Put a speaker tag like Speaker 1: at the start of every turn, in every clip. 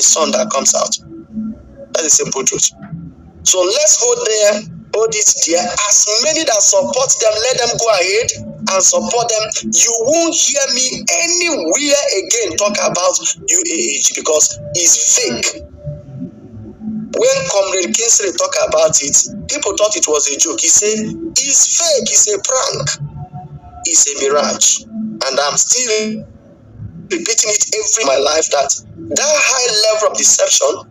Speaker 1: son that comes out. That's the simple truth. So let's hold it there. As many that support them, let them go ahead and support them. You won't hear me anywhere again talk about UAH because it's fake. When Comrade Kingsley talk about it, people thought it was a joke. He said, it's fake, it's a prank, it's a mirage. And I'm still repeating it every my life that high level of deception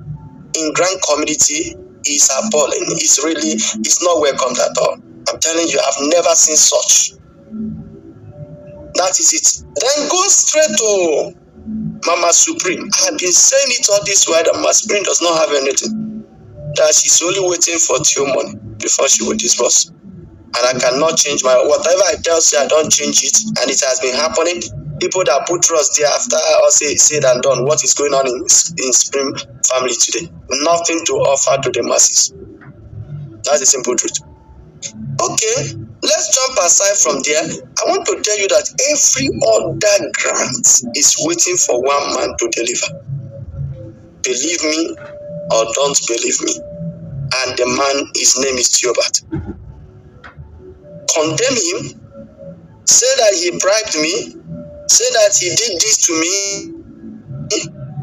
Speaker 1: in grand community is appalling. It's not welcomed at all. I'm telling you, I've never seen such. That is it. Then go straight to Mama Supreme. I've been saying it all this while that Mama Supreme does not have anything. That she's only waiting for till money before she will disburse. And I cannot change whatever I tell you, I don't change it. And it has been happening. People that put trust there after all said and done, what is going on in Supreme family today? Nothing to offer to the masses. That's the simple truth. Okay, let's jump aside from there. I want to tell you that every other grant is waiting for one man to deliver. Believe me or don't believe me. And the man, his name is Theobald. Condemn him, say that he bribed me, say that he did this to me.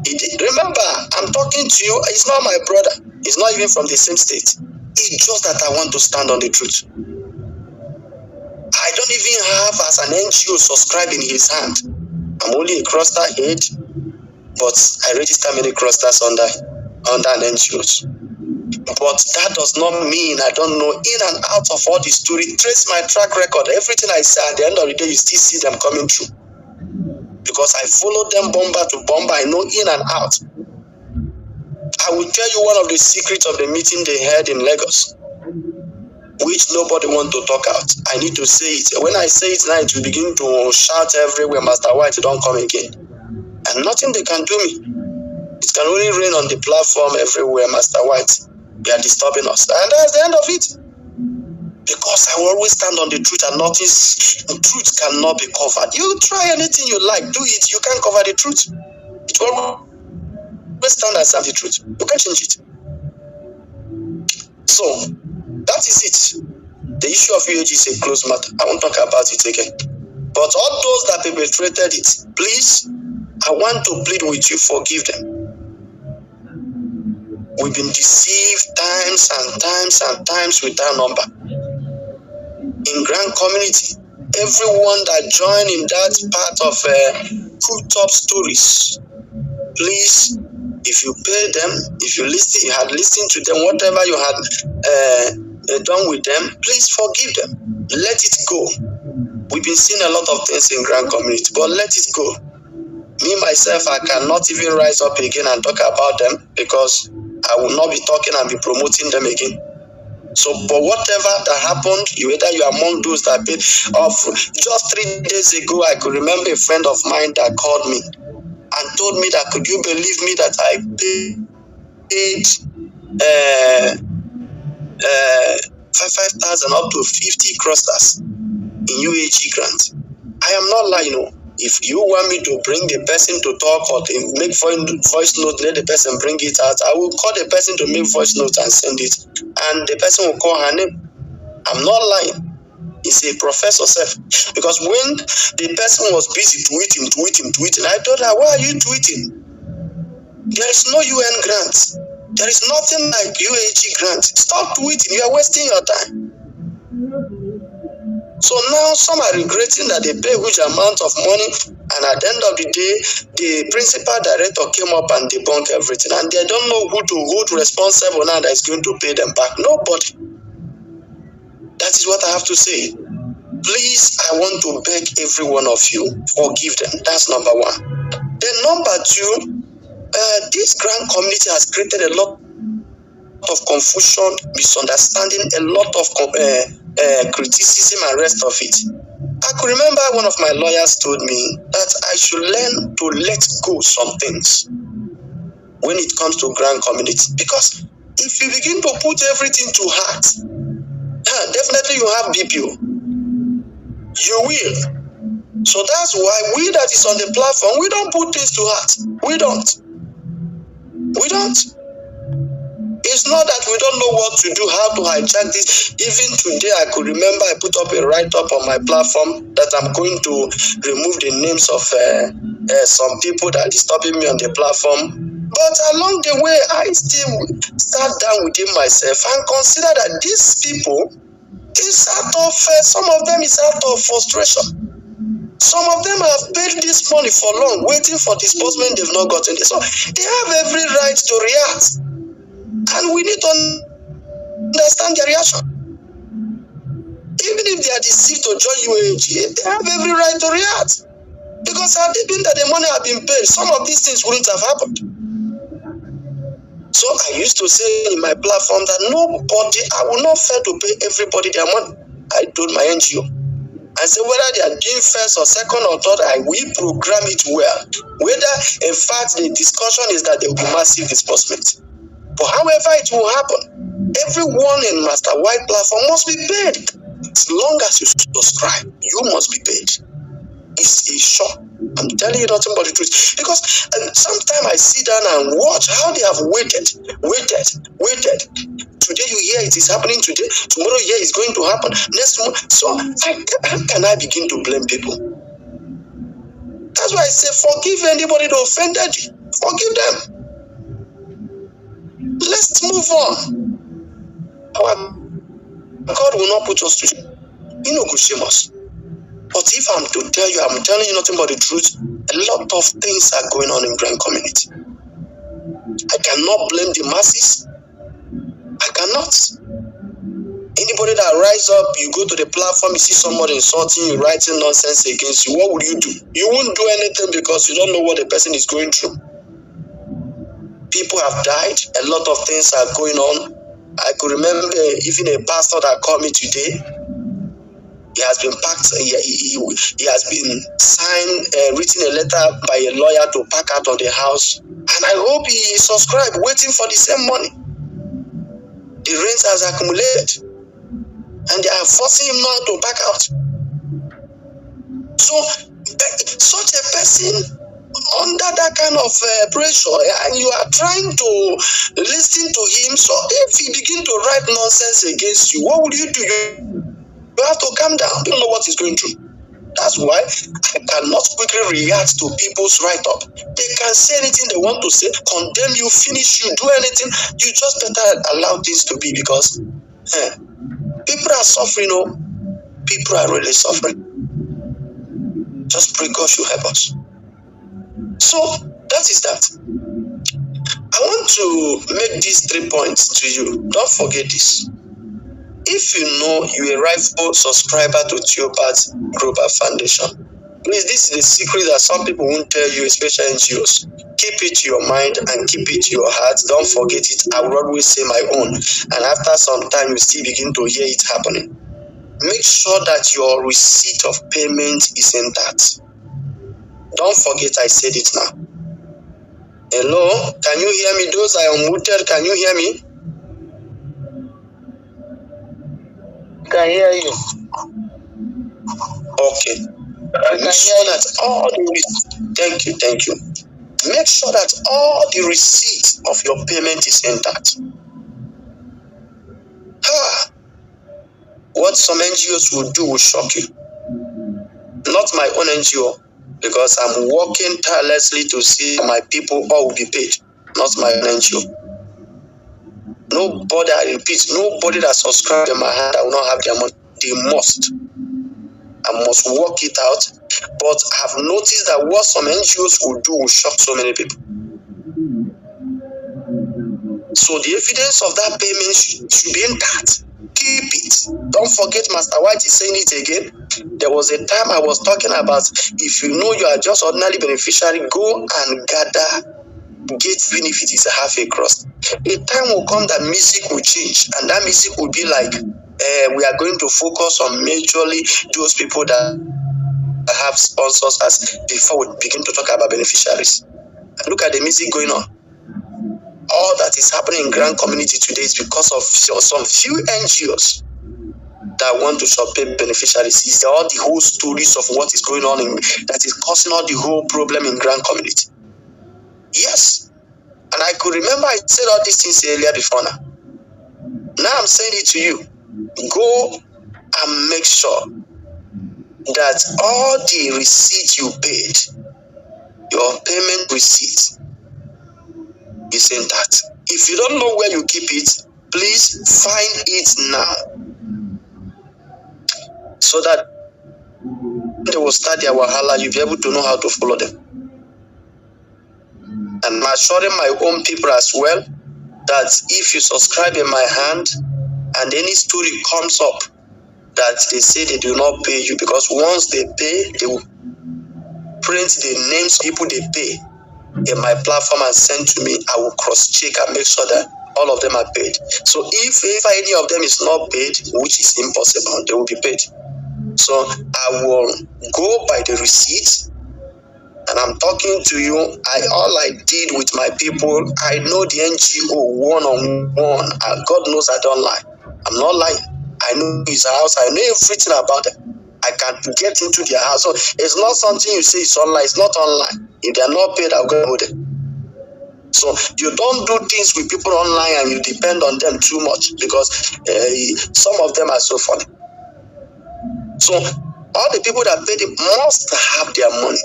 Speaker 1: He did. Remember, I'm talking to you. He's not my brother. He's not even from the same state. It's just that I want to stand on the truth. I don't even have as an NGO subscribed in his hand. I'm only a cluster head, but I register many clusters under an NGO. But that does not mean I don't know in and out of all the story. Trace my track record. Everything I say at the end of the day, you still see them coming through. Because I follow them bomber to bomber. I know in and out. I will tell you one of the secrets of the meeting they had in Lagos, which nobody want to talk out. I need to say it. When I say it now, it will begin to shout everywhere, Master White, don't come again. And nothing they can do me. It can only rain on the platform everywhere, Master White. They are disturbing us. And that's the end of it. Because I will always stand on the truth and the truth cannot be covered. You try anything you like, do it. You can't cover the truth. It will always stand as the truth. You can't change it. So, that is it. The issue of UAG is a closed matter. I won't talk about it again. But all those that perpetrated it, please, I want to plead with you, forgive them. We've been deceived times and times and times without number. In grand community, everyone that joined in that part of Cool Top Stories, please, if you pay them, if you had listened to them, whatever you had done with them, please forgive them. Let it go. We've been seeing a lot of things in grand community, but let it go. Me, myself, I cannot even rise up again and talk about them because I will not be talking and be promoting them again. So, but whatever that happened, whether you are among those that paid off. Just 3 days ago, I could remember a friend of mine that called me and told me that, could you believe me that I paid 5,000 up to 50 clusters in UAG grant. I am not lying. If you want me to bring the person to talk or to make voice note, let the person bring it out. I will call the person to make voice note and send it. And the person will call her name. I'm not lying. It's a professor self. Because when the person was busy tweeting, I told her, why are you tweeting? There is no UN grant. There is nothing like UAG grant. Stop tweeting. You are wasting your time. So now some are regretting that they pay huge amount of money, and at the end of the day, the principal director came up and debunked everything, and they don't know who to hold responsible now that is going to pay them back. Nobody. That is what I have to say. Please, I want to beg every one of you, forgive them. That's number one. Then number two, this grand community has created a lot of confusion, misunderstanding, a lot of criticism and rest of it. I could remember one of my lawyers told me that I should learn to let go some things when it comes to grand community, because if you begin to put everything to heart, definitely you have BPO. You will. So that's why we that is on the platform, we don't put things to heart. We don't. We don't. It's not that we don't know what to do, how to hijack this. Even today, I could remember I put up a write-up on my platform that I'm going to remove the names of some people that are disturbing me on the platform. But along the way, I still sat down within myself and consider that these people is out of, some of them is out of frustration. Some of them have paid this money for long, waiting for disbursement, they've not gotten it. So they have every right to react. And we need to understand their reaction. Even if they are deceived to join UAG, they have every right to react. Because had it been that the money had been paid, some of these things wouldn't have happened. So I used to say in my platform that nobody, I will not fail to pay everybody their money. I told my NGO. I said whether they are doing first or second or third, I will program it well. Whether in fact the discussion is that there will be massive disbursement. But however it will happen, everyone in Master White platform must be paid. As long as you subscribe, you must be paid. It's sure. I'm telling you nothing but the truth. Because sometimes I sit down and watch how they have waited. Today you hear it is happening today. Tomorrow you hear it's going to happen. Next month. So how can I begin to blame people? That's why I say forgive anybody that offended you. Forgive them. Let's move on. Our God will not put us to shame. He no go shame us. But if I'm to tell you, I'm telling you nothing but the truth, a lot of things are going on in Grand community. I cannot blame the masses. I cannot. Anybody that rise up, you go to the platform, you see somebody insulting you, writing nonsense against you, what would you do? You won't do anything because you don't know what the person is going through. People have died. A lot of things are going on. I could remember even a pastor that called me today. He has been packed. He has been signed, written a letter by a lawyer to pack out of the house. And I hope he is subscribed, waiting for the same money. The rent has accumulated. And they are forcing him now to back out. So, such a person under that kind of pressure, and you are trying to listen to him. So if he begin to write nonsense against you, what will you do? You have to calm down. You don't know what he's going through. That's why I cannot quickly react to people's write-up. They can say anything they want to say, condemn you, finish you, do anything. You just better allow things to be, because people are suffering. People are really suffering. Just pray God should help us. So that is that. I want to make these 3 points to you. Don't forget this. If you know you're a rightful subscriber to Theobald's Global Foundation, please, this is the secret that some people won't tell you, especially NGOs. Keep it to your mind and keep it to your heart. Don't forget it. I will always say my own. And after some time, you still begin to hear it happening. Make sure that your receipt of payment is intact. Don't forget I said it now. Hello? Can you hear me? Those are unmuted. Can you hear me? Can hear you. Okay. Make sure that all the thank you. Make sure that all the receipt of your payment is intact. What some NGOs will do will shock you. Not my own NGO, because I'm working tirelessly to see my people all will be paid. Not my own NGO. Nobody, I repeat, nobody that subscribed in my hand that will not have their money. They must. I must work it out. But I've noticed that what some NGOs will do will shock so many people. So the evidence of that payment should be intact. Keep it. Don't forget, Master White is saying it again. There was a time I was talking about, if you know you are just ordinary beneficiary, go and gather get even if it is a half a crust. A time will come that music will change, and that music will be like we are going to focus on majorly those people that have sponsors as before we begin to talk about beneficiaries. And look at the music going on. All that is happening in Grand community today is because of some few NGOs that want to support beneficiaries. It's all the whole stories of what is going on that is causing all the whole problem in Grand community. Yes. And I could remember I said all these things earlier before now. Now I'm saying it to you. Go and make sure that all the receipts you paid, your payment receipt, is intact. If you don't know where you keep it, please find it now, so that they will start their wahala, you'll be able to know how to follow them. And I'm assuring my own people as well that if you subscribe in my hand and any story comes up that they say they do not pay you, because once they pay, they will print the names of people they pay in my platform and send to me. I will cross-check and make sure that all of them are paid. So if any of them is not paid, which is impossible, they will be paid. So I will go by the receipt, and I'm talking to you. All I did with my people, I know the NGO one-on-one, and God knows I don't lie. I'm not lying. I know his house. I know everything about it. I can get into their house. So it's not something you say it's online. It's not online. If they're not paid, I'll go with it. So you don't do things with people online and you depend on them too much, because some of them are so funny. So all the people that pay them must have their money.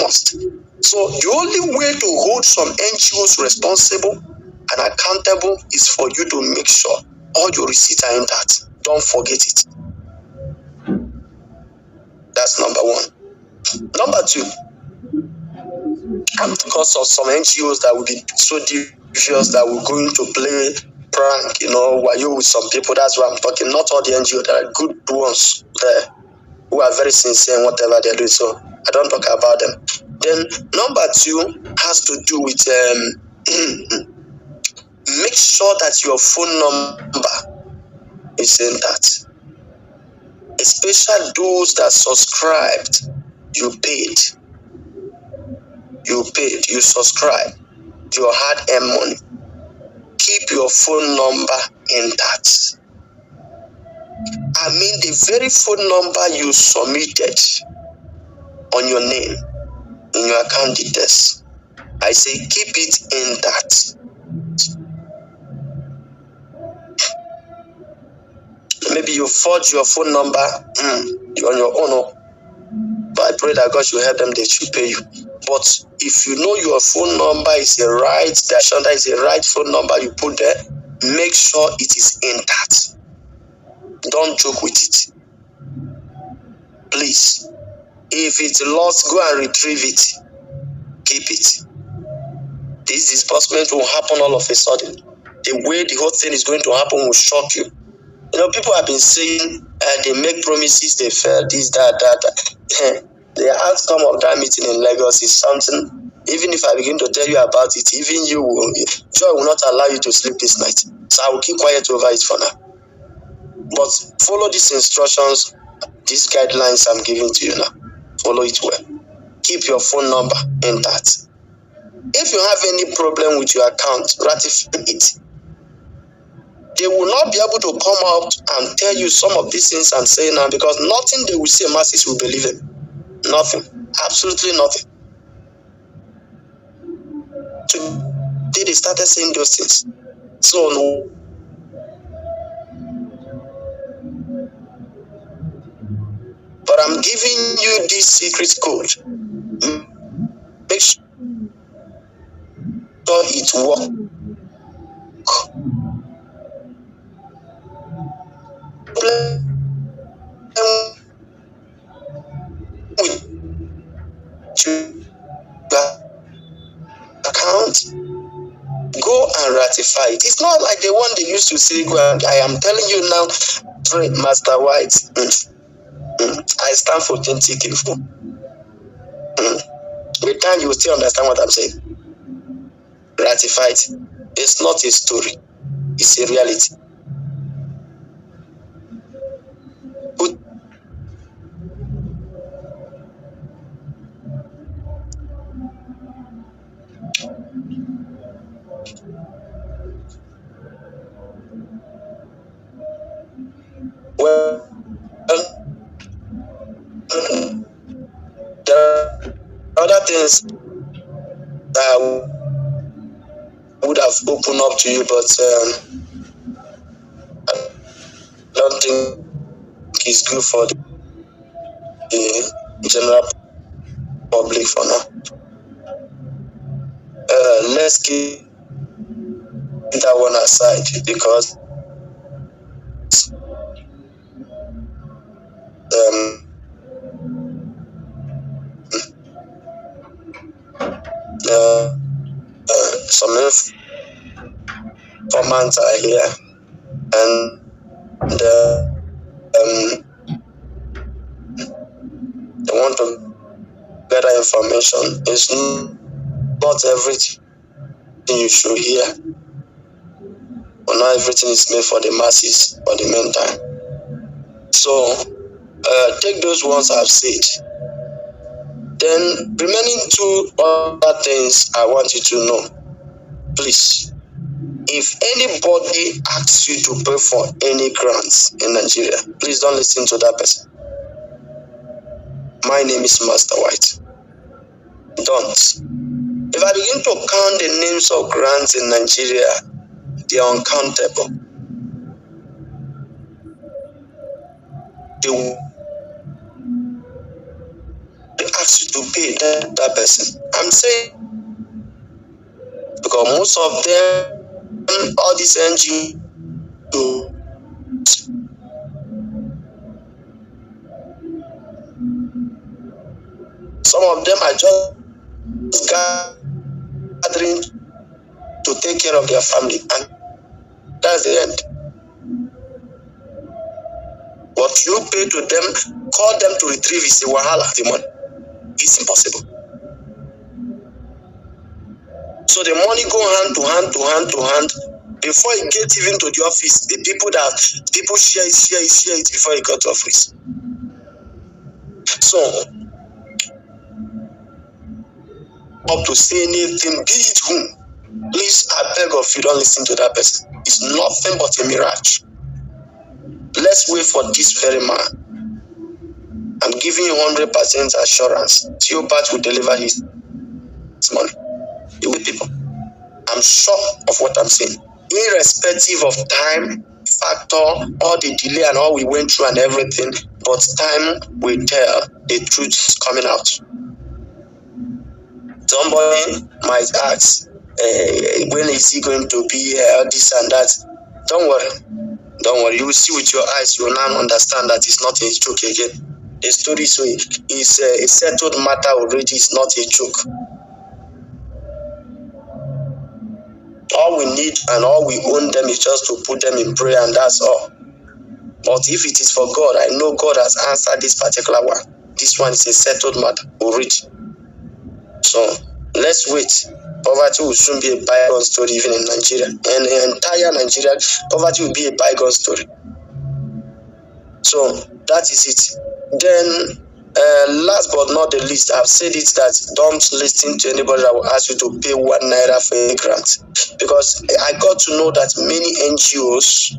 Speaker 1: Must. So the only way to hold some NGOs responsible and accountable is for you to make sure all your receipts are intact. Don't forget it. That's number one. Number two, because of some NGOs that will be so devious that we're going to play prank, while you with some people. That's why I'm talking. Not all the NGOs, there are good ones there who are very sincere in whatever they're doing. So I don't talk about them. Then number two has to do with make sure that your phone number is intact. Especially those that subscribed, you paid, you subscribed, your hard-earned money. Keep your phone number intact. I mean the very phone number you submitted on your name, in your account details. I say keep it intact. Maybe you forge your phone number on your own, but I pray that God should help them, they should pay you. But if you know your phone number is the right phone number you put there, make sure it is intact. Don't joke with it. Please. If it's lost, go and retrieve it. Keep it. This disbursement will happen all of a sudden. The way the whole thing is going to happen will shock you. People have been saying they make promises, they fail, this, that. The outcome of that meeting in Lagos is something. Even if I begin to tell you about it, even joy will not allow you to sleep this night. So I will keep quiet over it for now. But follow these instructions, these guidelines I'm giving to you now. Follow it well. Keep your phone number intact. If you have any problem with your account, ratify it. They will not be able to come out and tell you some of these things I'm saying now, because nothing they will say masses will believe in. Nothing. Absolutely nothing. Today they started saying those things. So but I'm giving you this secret code. Make sure it works. Account, go and ratify it. It's not like the one they used to say, I am telling you now, pray, Master White. I stand for authentic info. With time, you will still understand what I'm saying. Ratify it. It's not a story, it's a reality. Well, there are other things that would have opened up to you, but I don't think it's good for the general public for now. Let's keep that one aside because some informants are here, and they want to gather information. It's not everything you should hear, or not everything is made for the masses or the meantime. So take those ones I've said. Then remaining two other things I want you to know. Please, if anybody asks you to pay for any grants in Nigeria, please don't listen to that person. My name is Master White. Don't. If I begin to count the names of grants in Nigeria, they are uncountable. They ask you to pay that person. I'm saying because most of them, all these NGOs, some of them are just gathering to take care of their family, and that's the end. What you pay to them, call them to retrieve is a wahala, the money. It's impossible. So the money go hand to hand to hand to hand. Before it gets even to the office, the people share it before it got to office. So up to say anything, be it whom, please, I beg of you, don't listen to that person. It's nothing but a mirage. Let's wait for this very man. I'm giving you 100% assurance. Theopat will deliver his money. The way people, I'm sure of what I'm saying. Irrespective of time, factor, all the delay and all we went through and everything, but time will tell the truth is coming out. Somebody might ask, when is he going to be this and that? Don't worry. You will see with your eyes. You will now understand that it's not a joke again. The story is a settled matter already. It's not a joke. All we need and all we own them is just to put them in prayer, and that's all. But if it is for God, I know God has answered this particular one. This one is a settled matter already. So let's wait. Poverty will soon be a bygone story even in Nigeria. And the entire Nigeria, poverty will be a bygone story. So that is it. Then last but not the least, I've said it that don't listen to anybody that will ask you to pay 1 naira for a grant. Because I got to know that many NGOs,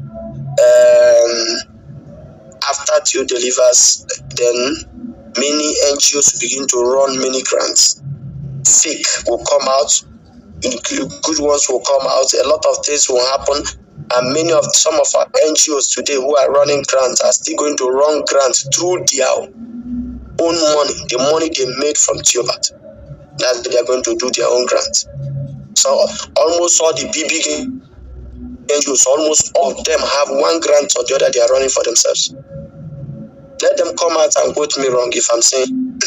Speaker 1: after Theo delivers, then many NGOs begin to run many grants. Fake will come out, good ones will come out, a lot of things will happen, and some of our NGOs today who are running grants are still going to run grants through their own money, the money they made from Theopat. That they are going to do their own grants. So almost all the big NGOs, almost all of them have one grant or the other they are running for themselves. Let them come out and quote me wrong if I'm saying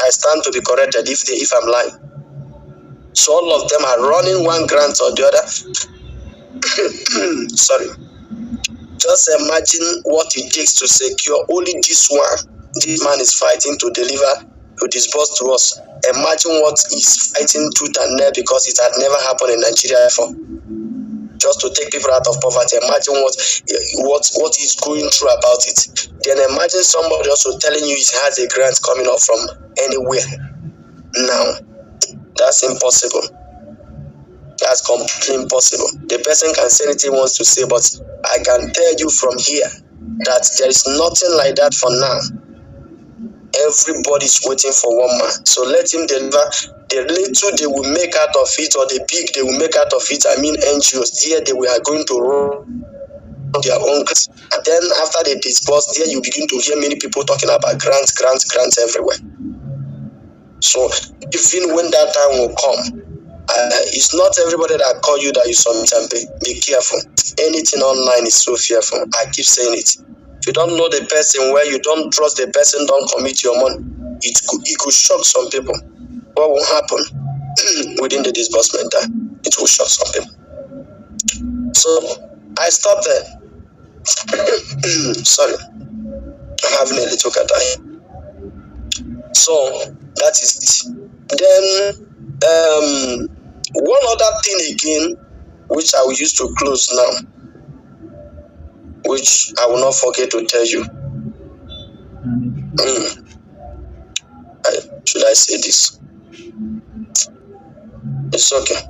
Speaker 1: I stand to be corrected if I'm lying. So all of them are running one grant or the other. Sorry. Just imagine what it takes to secure only this one. This man is fighting to deliver, to disburse to us. Imagine what he's fighting tooth and nail because it had never happened in Nigeria before. Just to take people out of poverty. Imagine what he's going through about it. Then imagine somebody also telling you he has a grant coming up from anywhere. Now, that's impossible. That's completely impossible. The person can say anything he wants to say, but I can tell you from here that there is nothing like that for now. Everybody's waiting for one man. So let him deliver. The little they will make out of it, or the big they will make out of it, I mean NGOs, there they are going to run their own grants. And then after they disburse, there you begin to hear many people talking about grants everywhere. So even when that time will come, it's not everybody that call you that you submit and pay. Be careful. Anything online is so fearful. I keep saying it. If you don't know the person, where you don't trust the person, don't commit your money. It could shock some people. What will happen within the disbursement? It will shock some people. So I stopped there. Sorry, I'm having a little cat eye. So that is it. Then one other thing again, which I will use to close now, which I will not forget to tell you. Should I say this? It's okay.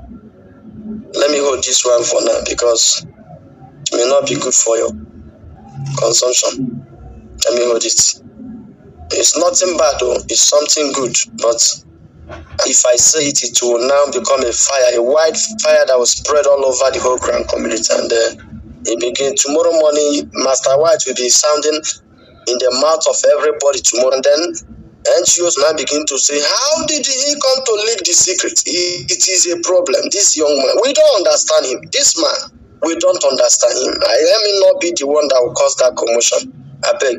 Speaker 1: Let me hold this one for now because it may not be good for your consumption. Let me hold it. It's nothing bad though, it's something good, but if I say it, it will now become a fire, a wildfire that will spread all over the whole Grand community. And it begin tomorrow morning. Master White will be sounding in the mouth of everybody tomorrow. And then NGOs now begin to say, how did he come to leak the secret? It is a problem. This young man, we don't understand him. This man, we don't understand him. Let me not be the one that will cause that commotion. I beg.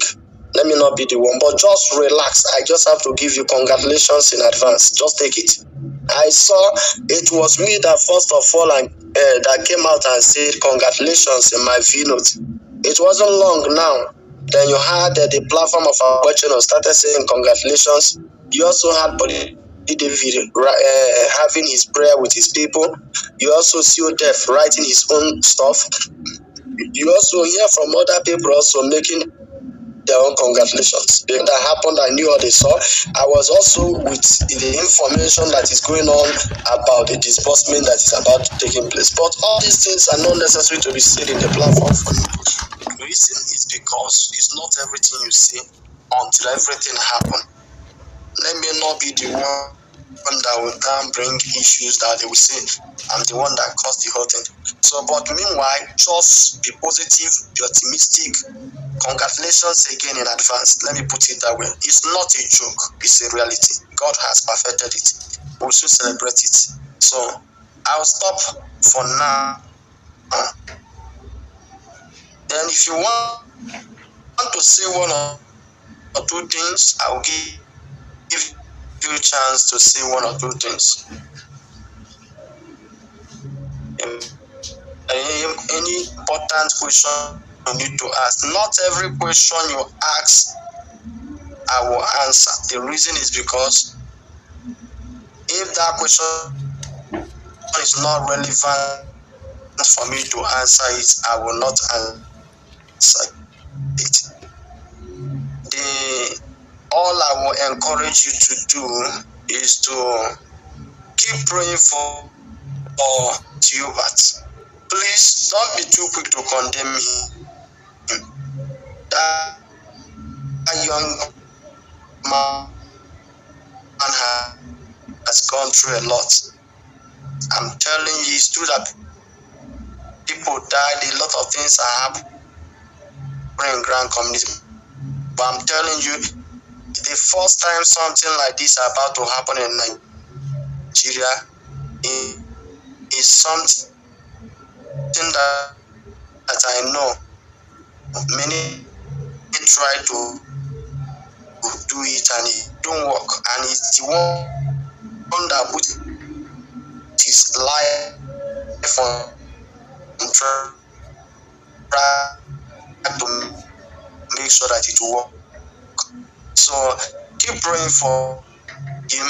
Speaker 1: Let me not be the one, but just relax. I just have to give you congratulations in advance. Just take it. I saw it was me that first of all that came out and said congratulations in my keynote. It wasn't long now. Then you had the platform of our channel started saying congratulations. You also had David having his prayer with his people. You also see Def writing his own stuff. You also hear from other people also making their own congratulations. That happened, I knew what they saw. I was also with the information that is going on about the disbursement that is about to take place. But all these things are not necessary to be said in the platform for you. The reason is because it's not everything you see until everything happens. Let me not be the one that will then bring issues that they will say I'm the one that caused the whole thing. So, but meanwhile, just be positive, be optimistic. Congratulations again in advance. Let me put it that way. It's not a joke, it's a reality. God has perfected it. We'll soon celebrate it. So I'll stop for now. Then if you want to say one or two things, I'll give you a chance to say one or two things. Any important question you need to ask. Not every question you ask, I will answer. The reason is because if that question is not relevant for me to answer it, I will not answer it. All I will encourage you to do is to keep praying for Theobald. Please don't be too quick to condemn him. That young man has gone through a lot. I'm telling you, it's true that people died, a lot of things are happening in Grand community. But I'm telling you, the first time something like this is about to happen in Nigeria is something that I know many try to do it and it don't work, and it's the one that put his life on try to make sure that it will work. So keep praying for him.